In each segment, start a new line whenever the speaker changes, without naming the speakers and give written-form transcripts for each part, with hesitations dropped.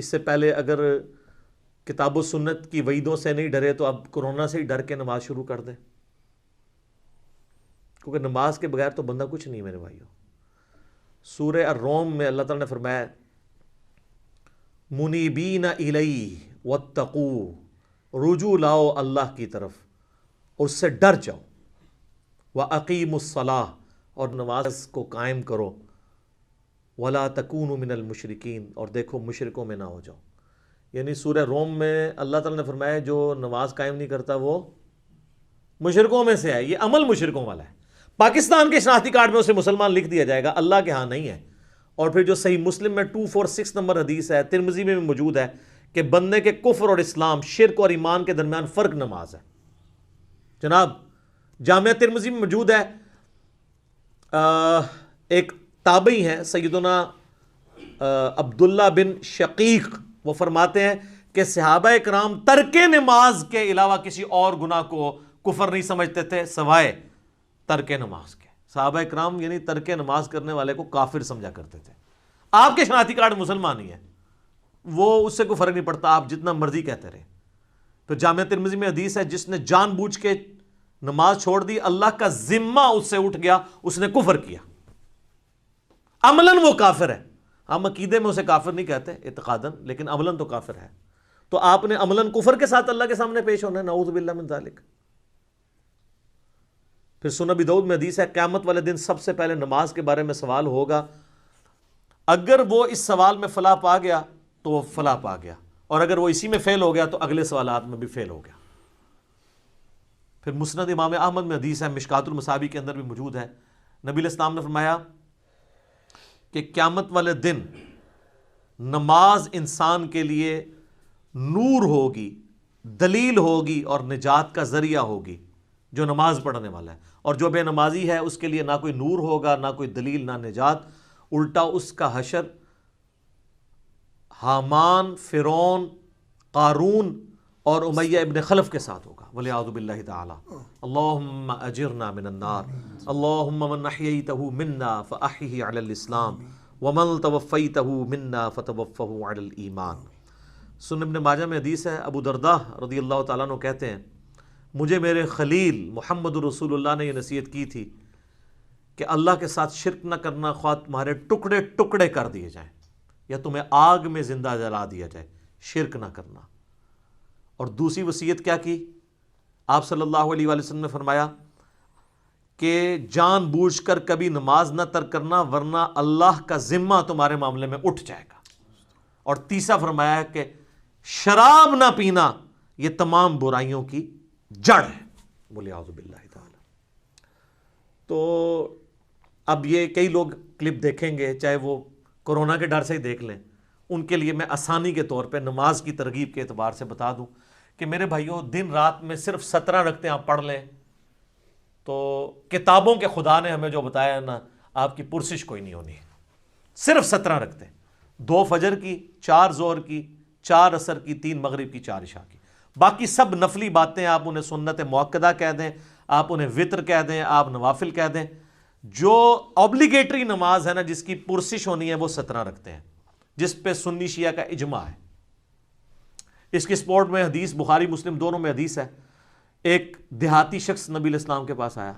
اس سے پہلے اگر کتاب و سنت کی وعیدوں سے نہیں ڈرے تو اب کورونا سے ہی ڈر کے نماز شروع کر دیں، کیونکہ نماز کے بغیر تو بندہ کچھ نہیں میرے بھائیوں۔ سورہ الروم میں اللہ تعالیٰ نے فرمایا منیبین الیہ واتقوا، رجوع لاؤ اللہ کی طرف اور اس سے ڈر جاؤ، وَأَقِيمُوا الصَّلَاةَ، اور نماز کو قائم کرو، وَلَا تَكُونُوا مِنَ الْمُشْرِكِينَ، اور دیکھو مشرکوں میں نہ ہو جاؤ۔ یعنی سورہ روم میں اللہ تعالیٰ نے فرمایا جو نماز قائم نہیں کرتا وہ مشرکوں میں سے ہے، یہ عمل مشرکوں والا ہے۔ پاکستان کے شناختی کارڈ میں اسے مسلمان لکھ دیا جائے گا، اللہ کے ہاں نہیں ہے۔ اور پھر جو صحیح مسلم میں 246 نمبر حدیث ہے، ترمذی میں بھی موجود ہے کہ بندے کے کفر اور اسلام، شرک اور ایمان کے درمیان فرق نماز ہے۔ جناب جامعہ ترمذی میں موجود ہے، ایک تابعی ہیں سیدنا عبداللہ بن شقیق، وہ فرماتے ہیں کہ صحابہ اکرام ترک نماز کے علاوہ کسی اور گناہ کو کفر نہیں سمجھتے تھے سوائے ترک نماز کے۔ صحابہ اکرام یعنی ترک نماز کرنے والے کو کافر سمجھا کرتے تھے۔ آپ کے شناختی کارڈ مسلمان ہی ہے، وہ اس سے کوئی فرق نہیں پڑتا، آپ جتنا مرضی کہتے رہے۔ پھر جامعہ ترمذی میں حدیث ہے جس نے جان بوجھ کے نماز چھوڑ دی، اللہ کا ذمہ اس سے اٹھ گیا، اس نے کفر کیا، عملاً وہ کافر ہے۔ ہم عقیدے میں اسے کافر نہیں کہتے اعتقاداً، لیکن عملاً تو کافر ہے۔ تو آپ نے عملاً کفر کے ساتھ اللہ کے سامنے پیش ہونا ہے، نعوذ باللہ من ذالک۔ پھر سنن ابی داؤد میں حدیث ہے قیامت والے دن سب سے پہلے نماز کے بارے میں سوال ہوگا، اگر وہ اس سوال میں فلاح پا گیا تو وہ فلاح پا گیا، اور اگر وہ اسی میں فیل ہو گیا تو اگلے سوالات میں بھی فیل ہو گیا۔ پھر مسند امام احمد میں حدیث ہے، مشکات المصابیح کے اندر بھی موجود ہے، نبی علیہ السلام نے فرمایا کہ قیامت والے دن نماز انسان کے لیے نور ہوگی، دلیل ہوگی اور نجات کا ذریعہ ہوگی، جو نماز پڑھنے والا ہے۔ اور جو بے نمازی ہے اس کے لیے نہ کوئی نور ہوگا، نہ کوئی دلیل، نہ نجات، الٹا اس کا حشر حامان، فرعون، قارون اور امیہ ابن خلف کے ساتھ ہوگا، والعیاذ باللہ تعالی۔ اللہم اجرنا من النار، اللہم من احییتہ منا فاحیہ علی الاسلام ومن توفیتہ منا فتوفہ علی الایمان۔ سنن ابن ماجہ میں حدیث ہے، ابو درداء رضی اللہ تعالیٰ عنہ کہتے ہیں مجھے میرے خلیل محمد رسول اللہ نے یہ نصیحت کی تھی کہ اللہ کے ساتھ شرک نہ کرنا، خواہ تمہارے ٹکڑے ٹکڑے کر دیے جائیں یا تمہیں آگ میں زندہ جلا دیا جائے، شرک نہ کرنا۔ اور دوسری وصیت کیا کی؟ آپ صلی اللہ علیہ وآلہ وسلم نے فرمایا کہ جان بوجھ کر کبھی نماز نہ ترک کرنا ورنہ اللہ کا ذمہ تمہارے معاملے میں اٹھ جائے گا۔ اور تیسرا فرمایا کہ شراب نہ پینا یہ تمام برائیوں کی جڑ ہے، والعیاذ باللہ تعالی۔ تو اب یہ کئی لوگ کلپ دیکھیں گے، چاہے وہ کورونا کے ڈر سے ہی دیکھ لیں، ان کے لیے میں آسانی کے طور پہ نماز کی ترغیب کے اعتبار سے بتا دوں کہ میرے بھائیوں دن رات میں صرف 17 رکعتیں آپ پڑھ لیں تو کتابوں کے خدا نے ہمیں جو بتایا ہے نا، آپ کی پرسش کوئی نہیں ہونی، صرف 17 رکعتیں، 2 فجر کی، 4 ظہر کی، 4 عصر کی، 3 مغرب کی، 4 عشاء کی۔ باقی سب نفلی باتیں آپ انہیں سنت مؤکدہ کہہ دیں، آپ انہیں وطر کہہ دیں، آپ نوافل کہہ دیں۔ جو اوبلیگیٹری نماز ہے نا جس کی پرسش ہونی ہے وہ 17 رکھتے ہیں، جس پہ سنی شیعہ کا اجماع ہے۔ اس کی سپورٹ میں حدیث بخاری مسلم دونوں میں حدیث ہے، ایک دیہاتی شخص نبی علیہ السلام کے پاس آیا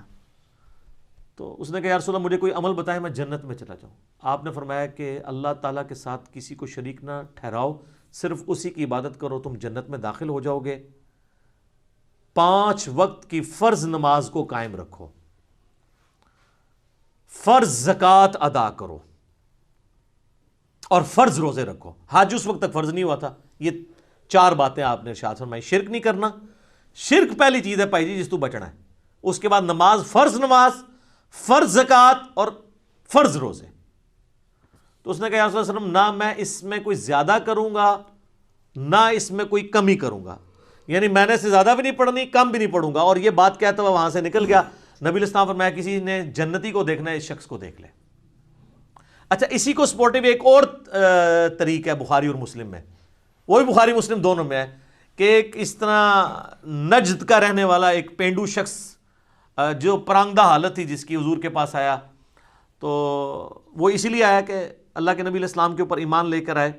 تو اس نے کہا یا رسول اللہ مجھے کوئی عمل بتائیں میں جنت میں چلا جاؤں۔ آپ نے فرمایا کہ اللہ تعالیٰ کے ساتھ کسی کو شریک نہ ٹھہراؤ، صرف اسی کی عبادت کرو، تم جنت میں داخل ہو جاؤ گے۔ 5 وقت کی فرض نماز کو قائم رکھو، فرض زکوٰۃ ادا کرو اور فرض روزے رکھو۔ حج اس وقت تک فرض نہیں ہوا تھا۔ یہ 4 باتیں آپ نے ارشاد فرمائی۔ شرک نہیں کرنا، شرک پہلی چیز ہے بھائی جی جس تو بچنا ہے۔ اس کے بعد نماز، فرض زکوٰۃ اور فرض روزے۔ تو اس نے کہا یا رسول اللہ صلی اللہ علیہ وسلم نہ میں اس میں کوئی زیادہ کروں گا نہ اس میں کوئی کمی کروں گا، یعنی میں نے سے زیادہ بھی نہیں پڑھنی کم بھی نہیں پڑھوں گا۔ اور یہ بات کہتا ہوا وہاں سے نکل گیا۔ نبی علیہ السلام فرمایا کسی نے جنتی کو دیکھنا ہے اس شخص کو دیکھ لے۔ اچھا اسی کو سپورٹیو ایک اور طریق ہے بخاری اور مسلم میں، وہی بخاری مسلم دونوں میں ہے کہ ایک اس طرح نجد کا رہنے والا ایک پینڈو شخص جو پرانگدہ حالت تھی جس کی حضور کے پاس آیا، تو وہ اسی لیے آیا کہ اللہ کے نبی علیہ السلام کے اوپر ایمان لے کر آئے،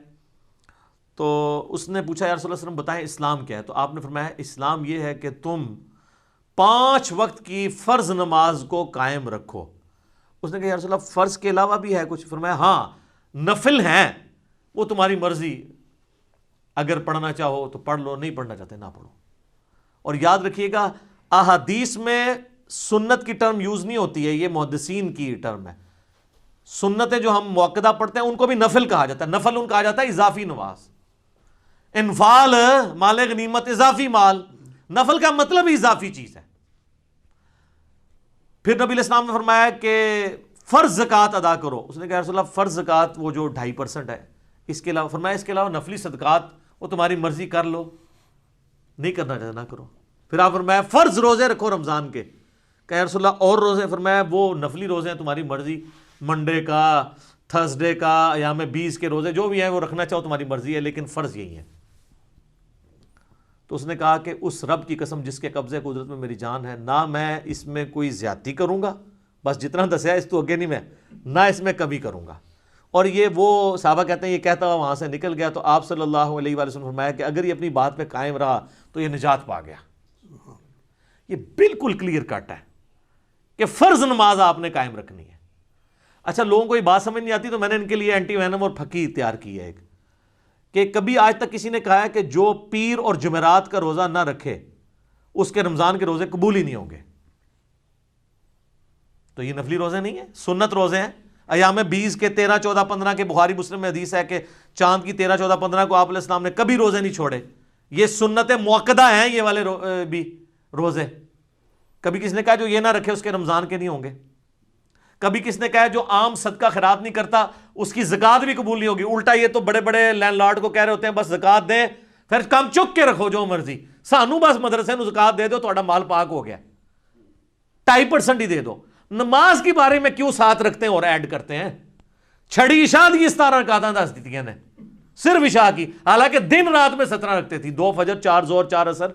تو اس نے پوچھا یا رسول اللہ صلی اللہ علیہ وسلم بتائیں اسلام کیا ہے؟ تو آپ نے فرمایا اسلام یہ ہے کہ تم 5 وقت کی فرض نماز کو قائم رکھو۔ اس نے کہا یا رسول اللہ فرض کے علاوہ بھی ہے کچھ؟ فرمایا ہاں نفل ہیں، وہ تمہاری مرضی، اگر پڑھنا چاہو تو پڑھ لو، نہیں پڑھنا چاہتے نہ پڑھو۔ اور یاد رکھیے گا احادیث میں سنت کی ٹرم یوز نہیں ہوتی ہے، یہ محدثین کی ٹرم ہے۔ سنتیں جو ہم موقدہ پڑھتے ہیں ان کو بھی نفل کہا جاتا ہے، نفل ان کہا جاتا ہے اضافی نماز۔ انفال مال غنیمت اضافی مال، نفل کا مطلب اضافی چیز ہے۔ پھر نبی علیہ السلام نے فرمایا کہ فرض زکوٰۃ ادا کرو۔ اس نے کہا رسول اللہ فرض زکوٰۃ وہ جو 2.5% ہے، اس کے علاوہ فرمایا اس کے علاوہ نفلی صدقات وہ تمہاری مرضی کر لو، نہیں کرنا چاہتے نہ کرو۔ پھر آپ فرمایا فرض روزے رکھو رمضان کے۔ کہا یا رسول اللہ اور روزے؟ فرمایا وہ نفلی روزے ہیں تمہاری مرضی، منڈے کا، تھرسڈے کا، ایام 20 کے روزے جو بھی ہیں وہ رکھنا چاہو تمہاری مرضی ہے، لیکن فرض یہی ہے۔ تو اس نے کہا کہ اس رب کی قسم جس کے قبضے قدرت میں میری جان ہے، نہ میں اس میں کوئی زیادتی کروں گا، بس جتنا دسیا اس تو اگے نہیں میں، نہ اس میں کمی کروں گا۔ اور یہ وہ صحابہ کہتے ہیں یہ کہتا ہوا وہاں سے نکل گیا، تو آپ صلی اللہ علیہ وآلہ وسلم فرمایا کہ اگر یہ اپنی بات پہ قائم رہا تو یہ نجات پا گیا۔ یہ بالکل کلیئر کٹ ہے کہ فرض نماز آپ نے قائم رکھنی ہے۔ اچھا لوگوں کو یہ بات سمجھ نہیں آتی، تو میں نے ان کے لیے اینٹی وینم اور پھکی تیار کی ہے ایک، کہ کبھی آج تک کسی نے کہا ہے کہ جو پیر اور جمعرات کا روزہ نہ رکھے اس کے رمضان کے روزے قبول ہی نہیں ہوں گے۔ تو یہ نفلی روزے نہیں ہیں، سنت روزے ہیں۔ ایام 20 کے 13، 14، 15 کے بخاری مسلم میں حدیث ہے کہ چاند کی 13، 14، 15 کو آپ علیہ السلام نے کبھی روزے نہیں چھوڑے۔ یہ سنت موقدہ ہیں یہ والے بھی روزے۔ کبھی کس نے کہا جو یہ نہ رکھے اس کے رمضان کے نہیں ہوں گے۔ کبھی کس نے کہا جو عام صدقہ خیرات نہیں کرتا اس کی زکوٰۃ بھی قبول نہیں ہوگی۔ الٹا یہ تو بڑے بڑے لینڈ لارڈ کو کہہ رہے ہوتے ہیں بس زکوٰۃ دیں، پھر کم چک کے رکھو جو مرضی، سانو بس مدرسے نو زکوٰۃ دے دو تہاڈا مال پاک ہو گیا، 2.5% ہی دے دو۔ نماز کے بارے میں کیوں ساتھ رکھتے ہیں اور ایڈ کرتے ہیں؟ چھڑی عشاء دی 17 رکعتاں دس دیتیاں نے صرف عشاء کی، حالانکہ دن رات میں 17 رکھتے تھی، 2 فجر، 4 ظہر، 4 عصر،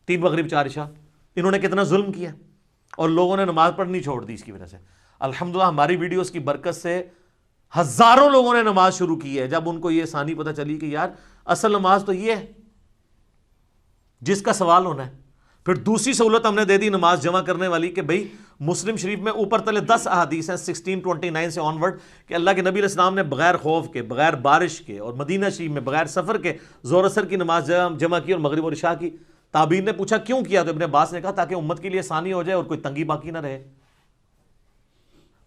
3 مغرب، 4 عشاء۔ انہوں نے کتنا ظلم کیا اور لوگوں نے نماز پڑھنی چھوڑ دی اس کی وجہ سے۔ الحمدللہ ہماری ویڈیوز کی برکت سے ہزاروں لوگوں نے نماز شروع کی ہے جب ان کو یہ آسانی پتہ چلی کہ یار اصل نماز تو یہ ہے جس کا سوال ہونا ہے۔ پھر دوسری سہولت ہم نے دے دی نماز جمع کرنے والی کہ بھئی مسلم شریف میں اوپر تلے 10 احادیث ہیں 1629 سے آن ورڈ کہ اللہ کے نبی علیہ السلام نے بغیر خوف کے، بغیر بارش کے، اور مدینہ شریف میں بغیر سفر کے ظہر اثر کی نماز جمع کی اور مغرب اور عشاء کی۔ تابعین نے پوچھا کیوں کیا؟ تو ابن عباس نے کہا تاکہ امت کے لیے آسانی ہو جائے اور کوئی تنگی باقی نہ رہے۔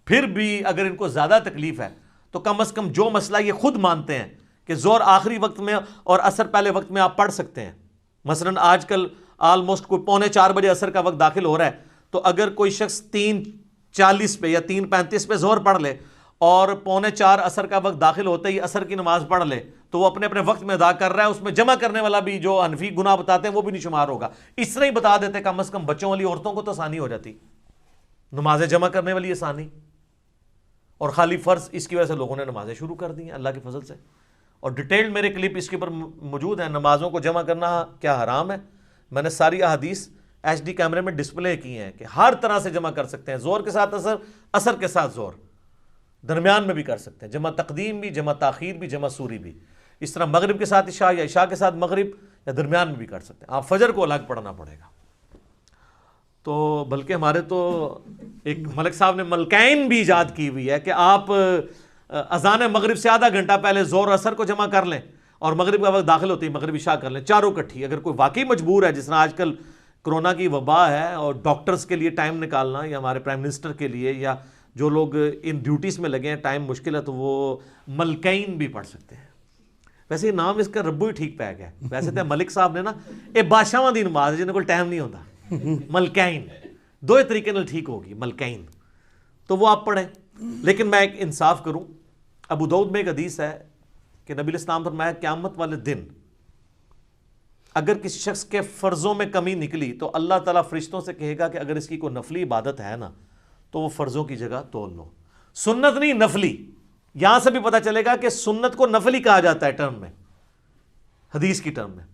پھر بھی اگر ان کو زیادہ تکلیف ہے تو کم از کم جو مسئلہ یہ خود مانتے ہیں کہ ظہر آخری وقت میں اور عصر پہلے وقت میں آپ پڑھ سکتے ہیں، مثلا آج کل آلموسٹ کوئی 3:45 بجے عصر کا وقت داخل ہو رہا ہے، تو اگر کوئی شخص 3:40 پہ یا 3:35 پہ ظہر پڑھ لے اور 3:45 عصر کا وقت داخل ہوتے ہی عصر کی نماز پڑھ لے تو وہ اپنے اپنے وقت میں ادا کر رہا ہے، اس میں جمع کرنے والا بھی جو حنفی گناہ بتاتے ہیں وہ بھی نہیں شمار ہوگا۔ اس طرح ہی بتا دیتے کم از کم بچوں والی عورتوں کو تو آسانی ہو جاتی، نمازیں جمع کرنے والی آسانی، اور خالی فرض اس کی وجہ سے لوگوں نے نمازیں شروع کر دی ہیں اللہ کے فضل سے۔ اور ڈیٹیلڈ میرے کلپ اس کے اوپر موجود ہیں، نمازوں کو جمع کرنا کیا حرام ہے، میں نے ساری احادیث HD کیمرے میں ڈسپلے کی ہیں کہ ہر طرح سے جمع کر سکتے ہیں، ظہر کے ساتھ عصر، عصر کے ساتھ ظہر، درمیان میں بھی کر سکتے ہیں، جمع تقدیم بھی، جمع تاخیر بھی، جمع سوری بھی، اس طرح مغرب کے ساتھ عشاء یا عشاء کے ساتھ مغرب یا درمیان میں بھی کر سکتے ہیں۔ آپ فجر کو الگ پڑھنا پڑے گا۔ تو بلکہ ہمارے تو ایک ملک صاحب نے ملکین بھی ایجاد کی ہوئی ہے کہ آپ اذان مغرب سے آدھا گھنٹہ پہلے ظہر اثر کو جمع کر لیں اور مغرب کا وقت داخل ہوتی ہے مغرب عشاء کر لیں، چاروں کٹھی۔ اگر کوئی واقعی مجبور ہے، جس طرح آج کل کرونا کی وبا ہے اور ڈاکٹرز کے لیے ٹائم نکالنا، یا ہمارے پرائم منسٹر کے لیے، یا جو لوگ ان ڈیوٹیز میں لگے ہیں ٹائم مشکل ہے، تو وہ ملکین بھی پڑھ سکتے ہیں۔ ویسے یہ نام اس کا ربو ہی ٹھیک پہ گیا، ویسے تو ملک صاحب نے نا یہ بادشاہاں دی نماز جنہیں کوئی ٹائم نہیں ہوتا، ملکین دو ہی طریقے نال ٹھیک ہوگی ملکین، تو وہ آپ پڑھیں۔ لیکن میں ایک انصاف کروں، ابو داؤد میں ایک حدیث ہے کہ نبی علیہ السلام فرمایا قیامت والے دن اگر کسی شخص کے فرضوں میں کمی نکلی تو اللہ تعالیٰ فرشتوں سے کہے گا کہ اگر اس کی کوئی نفلی عبادت ہے نا تو وہ فرضوں کی جگہ تول لو۔ سنت نہیں، نفلی۔ یہاں سے بھی پتہ چلے گا کہ سنت کو نفلی کہا جاتا ہے ٹرم میں، حدیث کی ٹرم میں۔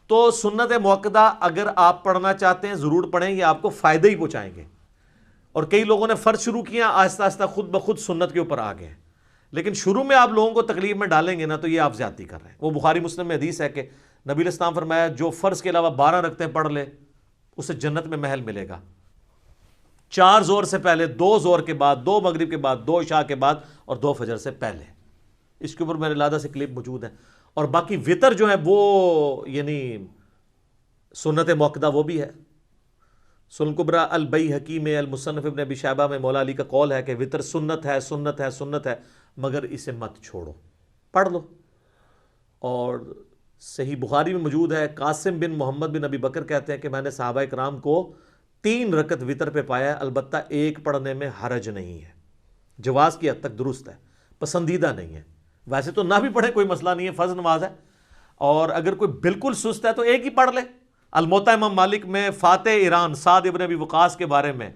تو سنت موقدہ اگر آپ پڑھنا چاہتے ہیں ضرور پڑھیں، یہ آپ کو فائدہ ہی پہنچائیں گے۔ اور کئی لوگوں نے فرض شروع کیا، آہستہ آہستہ خود بخود سنت کے اوپر آ گئے، لیکن شروع میں آپ لوگوں کو تکلیف میں ڈالیں گے نا تو یہ آپ زیادتی کر رہے ہیں. وہ بخاری مسلم میں حدیث ہے کہ نبی علیہ السلام فرمایا جو فرض کے علاوہ 12 رکعتیں پڑھ لے اسے جنت میں محل ملے گا. 4 زور سے پہلے، 2 زور کے بعد، 2 مغرب کے بعد، 2 عشاء کے بعد اور 2 فجر سے پہلے. اس کے اوپر میرے لادہ سے کلپ موجود ہے. اور باقی وطر جو ہے وہ یعنی سنت موقدہ وہ بھی ہے. سنن کبریٰ البیہقی میں، المصنف ابن ابی شیبہ میں مولا علی کا قول ہے کہ وطر سنت ہے، سنت ہے، سنت ہے، مگر اسے مت چھوڑو، پڑھ لو. اور صحیح بخاری میں موجود ہے، قاسم بن محمد بن ابی بکر کہتے ہیں کہ میں نے صحابہ کرام کو 3 رکعت وطر پہ پایا ہے، البتہ ایک پڑھنے میں حرج نہیں ہے. جواز کی حد تک درست ہے، پسندیدہ نہیں ہے. ویسے تو نہ بھی پڑھے کوئی مسئلہ نہیں ہے، فرض نماز ہے. اور اگر کوئی بالکل سست ہے تو ایک ہی پڑھ لے. الموطا امام مالک میں فاتح ایران سعد ابن ابی وقاص کے بارے میں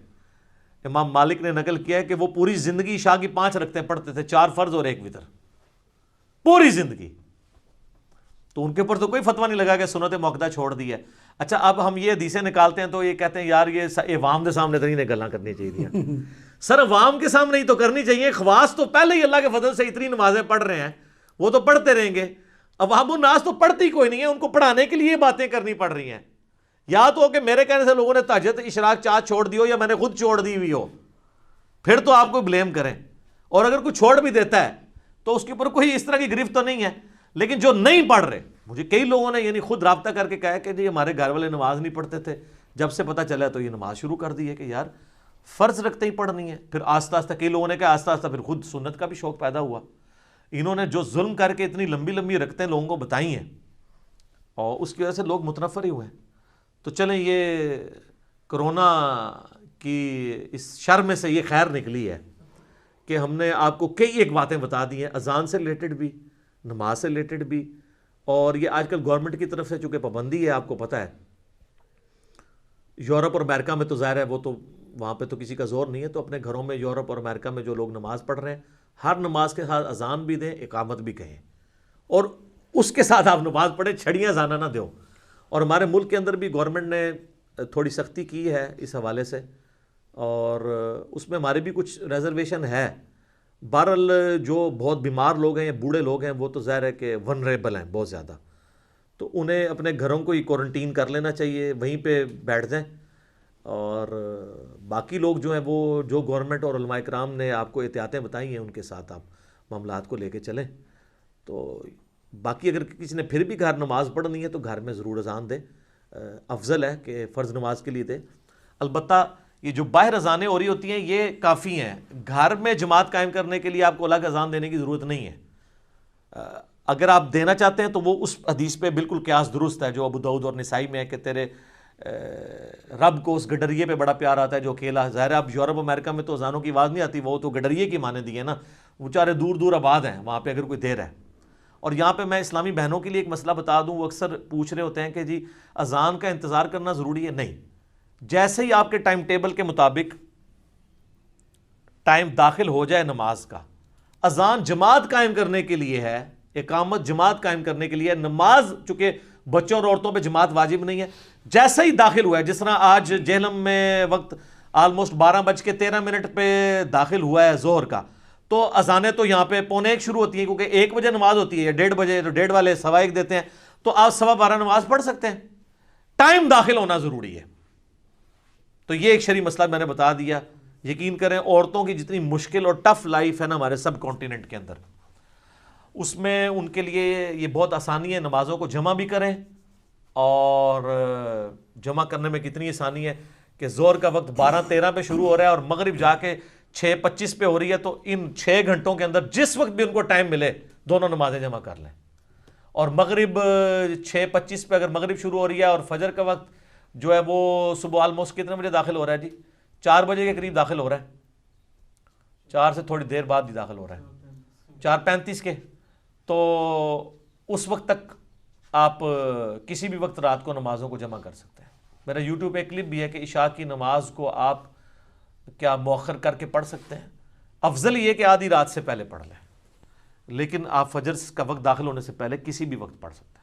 امام مالک نے نقل کیا ہے کہ وہ پوری زندگی عشاء کی 5 رکعتیں پڑھتے تھے، 4 فرض اور 1 وطر، پوری زندگی. تو ان کے اوپر تو کوئی فتویٰ نہیں لگا کہ سنت موقدہ چھوڑ دی ہے. اچھا اب ہم یہ حدیثیں نکالتے ہیں تو یہ کہتے ہیں یار یہ عوام کے سامنے تو نہیں گلاں کرنی چاہیے. سر عوام کے سامنے ہی تو کرنی چاہیے. خواص تو پہلے ہی اللہ کے فضل سے اتنی نمازیں پڑھ رہے ہیں، وہ تو پڑھتے رہیں گے. عوام الناس تو پڑھتی کوئی نہیں ہے، ان کو پڑھانے کے لیے باتیں کرنی پڑ رہی ہیں. یا تو کہ میرے کہنے سے لوگوں نے تہجد اشراق چاہت چھوڑ دی ہو، یا میں نے خود چھوڑ دی ہوئی ہو، پھر تو آپ کو بلیم کریں. اور اگر کوئی چھوڑ بھی دیتا ہے تو اس کے اوپر کوئی اس طرح کی گرفت تو نہیں ہے. لیکن جو نہیں پڑھ رہے، مجھے کئی لوگوں نے یعنی خود رابطہ کر کے کہا کہ جی ہمارے گھر والے نماز نہیں پڑھتے تھے، جب سے پتہ چلا تو یہ نماز شروع کر دی ہے کہ یار فرض رکھتے ہی پڑھنی ہے. پھر آہستہ آہستہ کئی لوگوں نے کہا آہستہ آہستہ پھر خود سنت کا بھی شوق پیدا ہوا. انہوں نے جو ظلم کر کے اتنی لمبی لمبی رکھتے ہیں لوگوں کو بتائی ہیں، اور اس کی وجہ سے لوگ متنفر ہی ہوئے ہیں. تو چلیں یہ کرونا کی اس شر میں سے یہ خیر نکلی ہے کہ ہم نے آپ کو کئی ایک باتیں بتا دی ہیں، اذان سے ریلیٹڈ بھی، نماز سے ریلیٹڈ بھی. اور یہ آج کل گورنمنٹ کی طرف سے چونکہ پابندی ہے، آپ کو پتہ ہے یورپ اور امریکہ میں تو ظاہر ہے وہ تو وہاں پہ تو کسی کا زور نہیں ہے، تو اپنے گھروں میں یورپ اور امریکہ میں جو لوگ نماز پڑھ رہے ہیں ہر نماز کے ساتھ اذان بھی دیں، اقامت بھی کہیں، اور اس کے ساتھ آپ نماز پڑھیں، چھڑیاں زانا نہ دو. اور ہمارے ملک کے اندر بھی گورنمنٹ نے تھوڑی سختی کی ہے اس حوالے سے، اور اس میں ہمارے بھی کچھ ریزرویشن ہے. بہرحال جو بہت بیمار لوگ ہیں یا بوڑھے لوگ ہیں وہ تو ظاہر ہے کہ ونریبل ہیں بہت زیادہ، تو انہیں اپنے گھروں کو ہی کوارنٹین کر لینا چاہیے، وہیں پہ بیٹھ جائیں. اور باقی لوگ جو ہیں وہ جو گورنمنٹ اور علماء کرام نے آپ کو احتیاطیں بتائی ہیں ان کے ساتھ آپ معاملات کو لے کے چلیں. تو باقی اگر کسی نے پھر بھی گھر نماز پڑھنی ہے تو گھر میں ضرور اذان دے، افضل ہے کہ فرض نماز کے لیے دے. البتہ یہ جو باہر اذانیں ہو رہی ہوتی ہیں یہ کافی ہیں، گھر میں جماعت قائم کرنے کے لیے آپ کو الگ اذان دینے کی ضرورت نہیں ہے. اگر آپ دینا چاہتے ہیں تو وہ اس حدیث پہ بالکل قیاس درست ہے جو ابو داؤد اور نسائی میں ہے کہ تیرے رب کو اس گڈریے پہ بڑا پیار آتا ہے جو اکیلا. ظاہر ہے اب یورپ امریکہ میں تو اذانوں کی آواز نہیں آتی، وہ تو گڈریے کی معنی دی ہے نا، وہ چارے دور دور آباد ہیں وہاں پہ اگر کوئی دیر ہے. اور یہاں پہ میں اسلامی بہنوں کے لیے ایک مسئلہ بتا دوں، وہ اکثر پوچھ رہے ہوتے ہیں کہ جی اذان کا انتظار کرنا ضروری ہے. نہیں، جیسے ہی آپ کے ٹائم ٹیبل کے مطابق ٹائم داخل ہو جائے نماز کا، اذان جماعت قائم کرنے کے لیے ہے، اقامت جماعت قائم کرنے کے لیے. نماز چونکہ بچوں اور عورتوں پہ جماعت واجب نہیں ہے، جیسے ہی داخل ہوا ہے، جس طرح آج جہلم میں وقت آلموسٹ 12:13 پہ داخل ہوا ہے ظہر کا، تو اذانیں تو یہاں پہ 11:45 شروع ہوتی ہیں کیونکہ 1 بجے نماز ہوتی ہے، 1:30 بجے، تو 1:30 والے 1:15 دیتے ہیں، تو آپ 12:15 نماز پڑھ سکتے ہیں. ٹائم داخل ہونا ضروری ہے. تو یہ ایک شرعی مسئلہ میں نے بتا دیا. یقین کریں عورتوں کی جتنی مشکل اور ٹف لائف ہے نا ہمارے سب کانٹیننٹ کے اندر، اس میں ان کے لیے یہ بہت آسانی ہے، نمازوں کو جمع بھی کریں. اور جمع کرنے میں کتنی آسانی ہے کہ ظہر کا وقت 12:13 پہ شروع ہو رہا ہے اور مغرب جا کے 6:25 پہ ہو رہی ہے، تو ان 6 گھنٹوں کے اندر جس وقت بھی ان کو ٹائم ملے دونوں نمازیں جمع کر لیں. اور مغرب 6:25 پہ اگر مغرب شروع ہو رہی ہے اور فجر کا وقت جو ہے وہ صبح آلموسٹ کتنے بجے داخل ہو رہا ہے جی؟ 4 بجے کے قریب داخل ہو رہا ہے، 4 سے تھوڑی دیر بعد ہی داخل ہو رہا ہے، 4:35 کے. تو اس وقت تک آپ کسی بھی وقت رات کو نمازوں کو جمع کر سکتے ہیں. میرا یوٹیوب پہ ایک کلپ بھی ہے کہ عشاء کی نماز کو آپ کیا مؤخر کر کے پڑھ سکتے ہیں. افضل یہ کہ آدھی رات سے پہلے پڑھ لیں، لیکن آپ فجر کا وقت داخل ہونے سے پہلے کسی بھی وقت پڑھ سکتے ہیں.